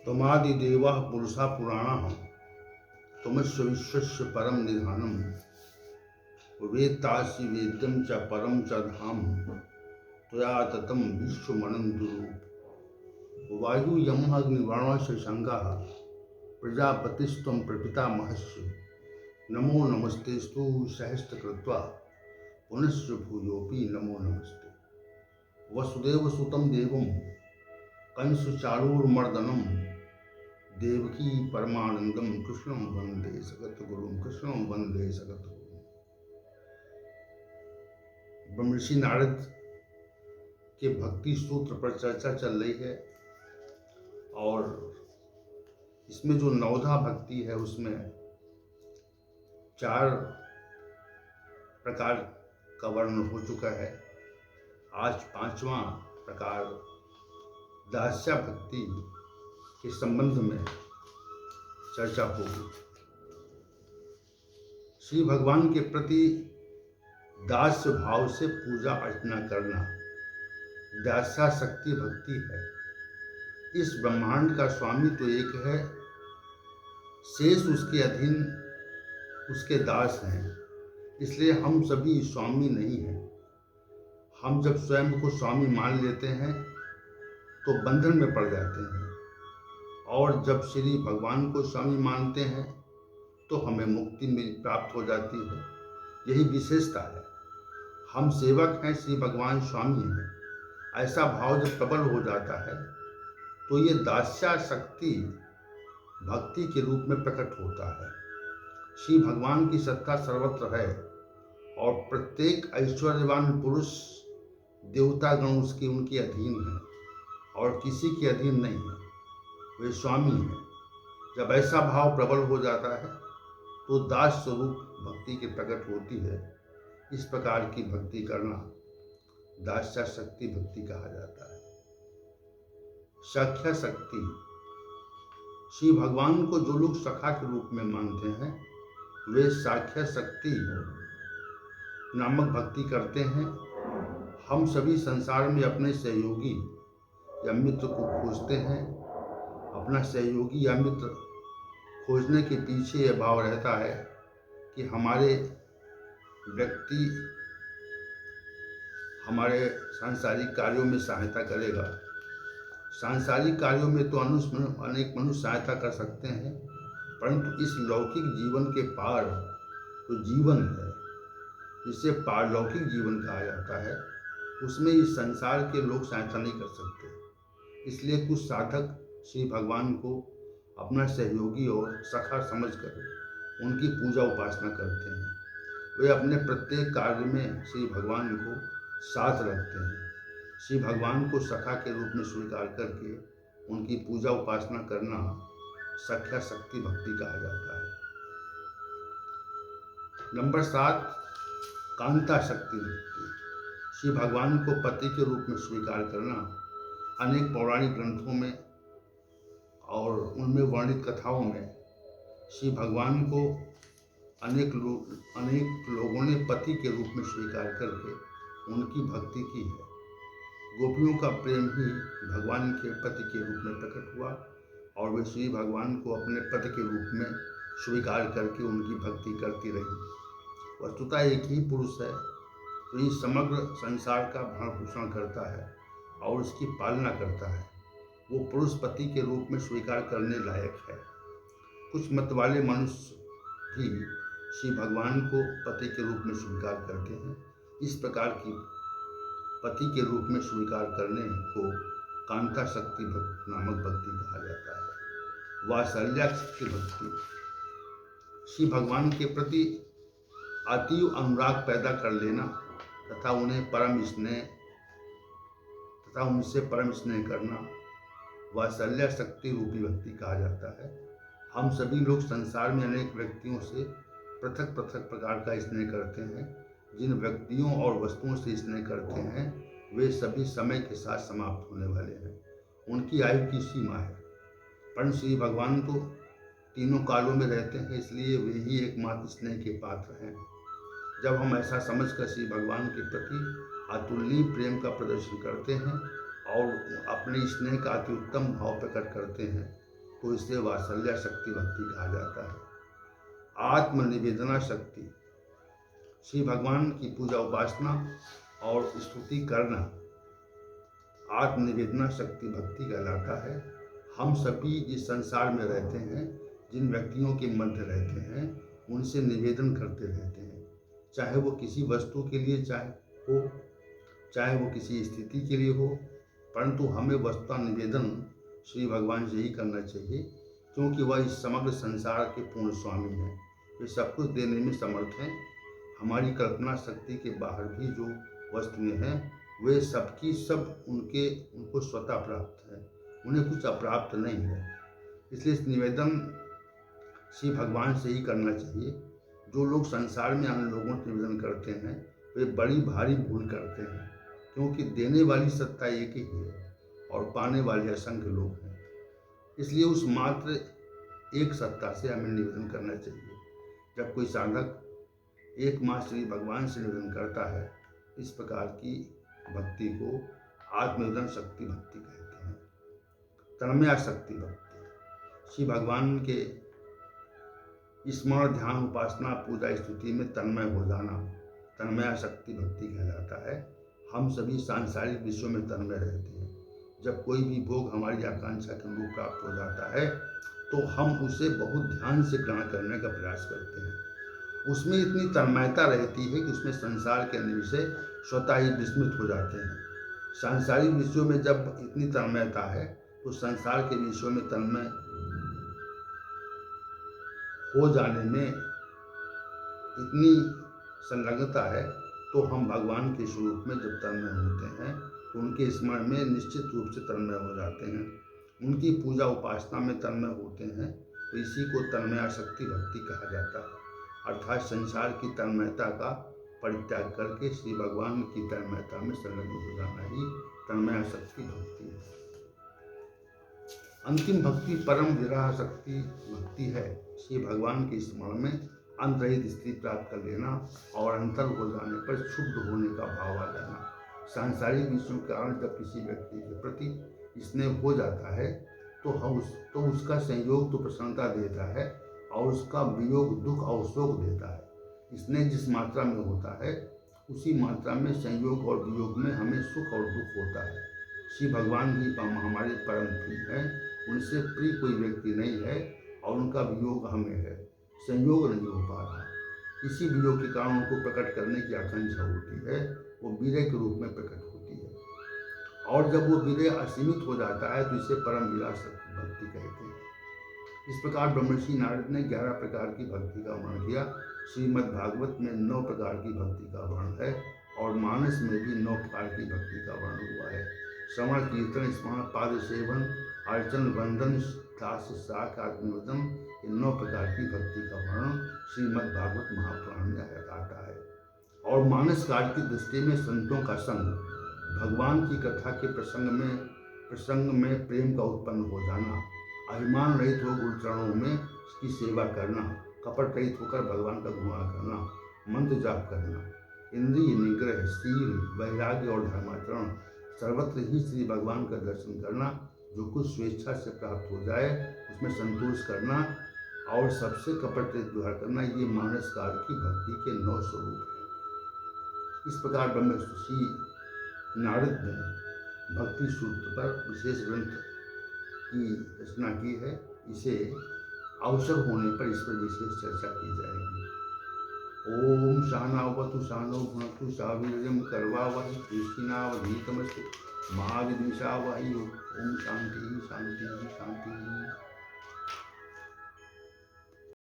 त्वमादिदेवः पुरुषः पुराणः त्वमस्य विश्वस्य परम निधानम् वेत्तासि वेद्यं च परम च धाम त्वया ततं विश्वमनन्तरूप वायु यमः अग्निवर्णः शशाङ्कः प्रजापतिस्त्वं प्रपितामहस्य नमो नमस्तेस्तु सहस्रकृत्वा पुनश्च भूयोऽपि नमो नमस्ते। वसुदेवसुतं देवं कंसचाणूरमर्दनं देवकी परमानंदम कृष्णं वंदे सगतगुरुं कृष्णं वंदे सगतगुरुं। ब्रह्मर्षि नारद के भक्ति सूत्र पर चर्चा चल रही है और इसमें जो नवधा भक्ति है उसमें 4 प्रकार का वर्णन हो चुका है। आज 5वां प्रकार दास्या भक्ति के संबंध में चर्चा होगी। श्री भगवान के प्रति दास्य भाव से पूजा अर्चना करना दास्या शक्ति भक्ति है। इस ब्रह्मांड का स्वामी तो एक है, शेष उसके अधीन उसके दास हैं। इसलिए हम सभी स्वामी नहीं हैं। हम जब स्वयं को स्वामी मान लेते हैं तो बंधन में पड़ जाते हैं और जब श्री भगवान को स्वामी मानते हैं तो हमें मुक्ति प्राप्त हो जाती है। यही विशेषता है। हम सेवक हैं, श्री भगवान स्वामी हैं। ऐसा भाव जब प्रबल हो जाता है तो ये दास्या शक्ति भक्ति के रूप में प्रकट होता है। श्री भगवान की सत्ता सर्वत्र है और प्रत्येक ऐश्वर्यवान पुरुष देवतागण उसके उनके अधीन है और किसी के अधीन नहीं है। वे स्वामी हैं। जब ऐसा भाव प्रबल हो जाता है तो दास स्वरूप भक्ति की प्रकट होती है। इस प्रकार की भक्ति करना दास्या शक्ति भक्ति कहा जाता है। सख्या शक्ति, श्री भगवान को जो लोग सखा के रूप में मानते हैं वे साख्या शक्ति नामक भक्ति करते हैं। हम सभी संसार में अपने सहयोगी या मित्र को खोजते हैं। अपना सहयोगी या मित्र खोजने के पीछे यह भाव रहता है कि हमारे व्यक्ति हमारे सांसारिक कार्यों में सहायता करेगा। सांसारिक कार्यों में तो अनेक मनुष्य सहायता कर सकते हैं, परंतु इस लौकिक जीवन के पार जो जीवन है जिसे पारलौकिक जीवन कहा जाता है उसमें इस संसार के लोग सहायता नहीं कर सकते। इसलिए कुछ साधक श्री भगवान को अपना सहयोगी और सखा समझकर उनकी पूजा उपासना करते हैं। वे अपने प्रत्येक कार्य में श्री भगवान को साथ रखते हैं। श्री भगवान को सखा के रूप में स्वीकार करके उनकी पूजा उपासना करना सख्या शक्ति भक्ति कहा जाता है। नंबर 7 कांता शक्ति भक्ति, श्री भगवान को पति के रूप में स्वीकार करना। अनेक पौराणिक ग्रंथों में और उनमें वर्णित कथाओं में श्री भगवान को अनेक लोगों ने पति के रूप में स्वीकार करके उनकी भक्ति की है। गोपियों का प्रेम ही भगवान के पति के रूप में प्रकट हुआ और वे श्री भगवान को अपने पति के रूप में स्वीकार करके उनकी भक्ति करती रही। वस्तुतः एक ही पुरुष है जो इस समग्र संसार का भरण पोषण करता है और उसकी पालना करता है। वो पुरुष पति के रूप में स्वीकार करने लायक है। कुछ मत वाले मनुष्य भी श्री भगवान को पति के रूप में स्वीकार करते हैं। इस प्रकार की पति के रूप में स्वीकार करने को कांता शक्ति नामक भक्ति कहा जाता है। वात्सल्य शक्ति भक्ति, श्री भगवान के प्रति अतीव अनुराग पैदा कर लेना तथा उनसे परम स्नेह करना वात्सल्य शक्ति रूपी भक्ति कहा जाता है। हम सभी लोग संसार में अनेक व्यक्तियों से पृथक पृथक प्रकार का स्नेह करते हैं। जिन व्यक्तियों और वस्तुओं से स्नेह करते हैं वे सभी समय के साथ समाप्त होने वाले हैं। उनकी आयु की सीमा है। परंतु श्री भगवान तो तीनों कालों में रहते हैं, इसलिए वे ही एकमात्र स्नेह के पात्र हैं। जब हम ऐसा समझकर श्री भगवान के प्रति अतुलनीय प्रेम का प्रदर्शन करते हैं और अपने स्नेह का अति उत्तम भाव प्रकट करते हैं तो इसे वात्सल्य शक्ति भक्ति कहा जाता है। आत्मनिवेदना शक्ति, श्री भगवान की पूजा उपासना और स्तुति करना आत्मनिवेदना शक्ति भक्ति कहलाता है। हम सभी जिस संसार में रहते हैं, जिन व्यक्तियों के मध्य रहते हैं, उनसे निवेदन करते रहते हैं, चाहे वो किसी वस्तु के लिए चाहे वो किसी स्थिति के लिए हो, परंतु हमें वस्तुतः निवेदन श्री भगवान से ही करना चाहिए, क्योंकि वह इस समग्र संसार के पूर्ण स्वामी हैं। वे सब कुछ देने में समर्थ हैं। हमारी कल्पना शक्ति के बाहर भी जो वस्तुएं हैं, वे सबकी सब उनको स्वतः प्राप्त है, उन्हें कुछ अप्राप्त नहीं है। इसलिए इस निवेदन श्री भगवान से ही करना चाहिए। जो लोग संसार में अन्य लोगों से निवेदन करते हैं, वे बड़ी भारी भूल करते हैं, क्योंकि देने वाली सत्ता एक ही है और पाने वाले असंख्य लोग हैं। इसलिए उस मात्र एक सत्ता से हमें निवेदन करना चाहिए। जब कोई साधक एकमात्र श्री भगवान से निवेदन करता है, इस प्रकार की भक्ति को आत्मनिवेदन शक्ति भक्ति कहते हैं। तन्मया शक्ति भक्ति, श्री भगवान के स्मरण ध्यान उपासना पूजा स्तुति में तन्मय हो जाना तन्मया शक्ति भक्ति कहलाता है। हम सभी सांसारिक विषयों में तन्मय रहते हैं। जब कोई भी भोग हमारी आकांक्षा के अनुरूप प्राप्त हो जाता है, तो हम उसे बहुत ध्यान से ग्रहण करने का प्रयास करते हैं। उसमें इतनी तन्मयता रहती है कि उसमें संसार के अन्य विषय स्वतः ही विस्मृत हो जाते हैं। सांसारिक विषयों में जब इतनी तन्मयता है, तो संसार के विषयों में तन्मय हो जाने में इतनी संलग्नता है, तो हम भगवान के स्वरूप में जब तन्मय होते हैं, तो उनके स्मरण में निश्चित रूप से तन्मय हो जाते हैं। उनकी पूजा उपासना में तन्मय होते हैं, तो इसी को तन्मया शक्ति भक्ति कहा जाता है। अर्थात संसार की तन्मयता का परित्याग करके श्री भगवान की तन्मयता में संलग्न हो जाना ही तन्मया शक्ति भक्ति है। अंतिम भक्ति परम विरह शक्ति भक्ति है। श्री भगवान के स्मरण में अंतरहित स्थिति प्राप्त कर लेना और अंतर हो जाने पर शुद्ध होने का भाव आ जाना। सांसारिक विषयों के कारण जब किसी व्यक्ति के प्रति स्नेह हो जाता है, तो उसका संयोग तो प्रसन्नता देता है और उसका वियोग दुख और शोक देता है। स्नेह जिस मात्रा में होता है, उसी मात्रा में संयोग और वियोग में हमें सुख और दुख होता है। श्री भगवान ही हमारे परम प्रिय हैं। उनसे प्रिय कोई व्यक्ति नहीं है और उनका वियोग हमें है, संयोग नहीं हो पा रहा। इसी वियोग के कारण उनको प्रकट करने की आकांक्षा होती है, वो विरह के रूप में प्रकट होती है। और जब वो विरह असीमित हो जाता है, तो इसे परम विलास भक्ति कहते हैं। इस प्रकार ब्रह्मर्षि नारद ने 11 प्रकार की भक्ति का वर्णन किया। श्रीमद् भागवत में 9 प्रकार की भक्ति का वर्णन है और मानस में भी 9 प्रकार की भक्ति का वर्णन हुआ है। श्रवण कीर्तन स्मरण पाद सेवन अर्चन वंदन दास शाख आत्मनिवेदन, इन 9 प्रकार की भक्ति का वर्णन श्रीमद् भागवत महापुराण में आता है। और मानस काल की दृष्टि में संतों का संग, भगवान की कथा के प्रसंग में प्रेम का उत्पन्न हो जाना, अभिमान रहित हो गुरु चरणों में उसकी सेवा करना, कपट रहित होकर भगवान का गुणगान करना, मंत्र जाप करना, इंद्रिय निग्रह, शील, वैराग्य और धर्माचरण, सर्वत्र ही श्री भगवान का दर्शन करना, जो कुछ स्वेच्छा से प्राप्त हो जाए उसमें संतोष करना और सबसे कपट रहित व्यवहार करना, ये मानस काल की भक्ति के 9 स्वरूप हैं। इस प्रकार ब्रह्मर्षि नारद ने भक्ति सूत्र पर विशेष ग्रंथ की रचना की है। इसे अवसर होने पर इस पर विशेष चर्चा की जाएगी। ओम शानावतु शानो भुनक्तु सावीर्यं कर्वावहै तेजस्विनावधीतमस्तु मा विद्विषावहै। ओम शांति शांति शांति।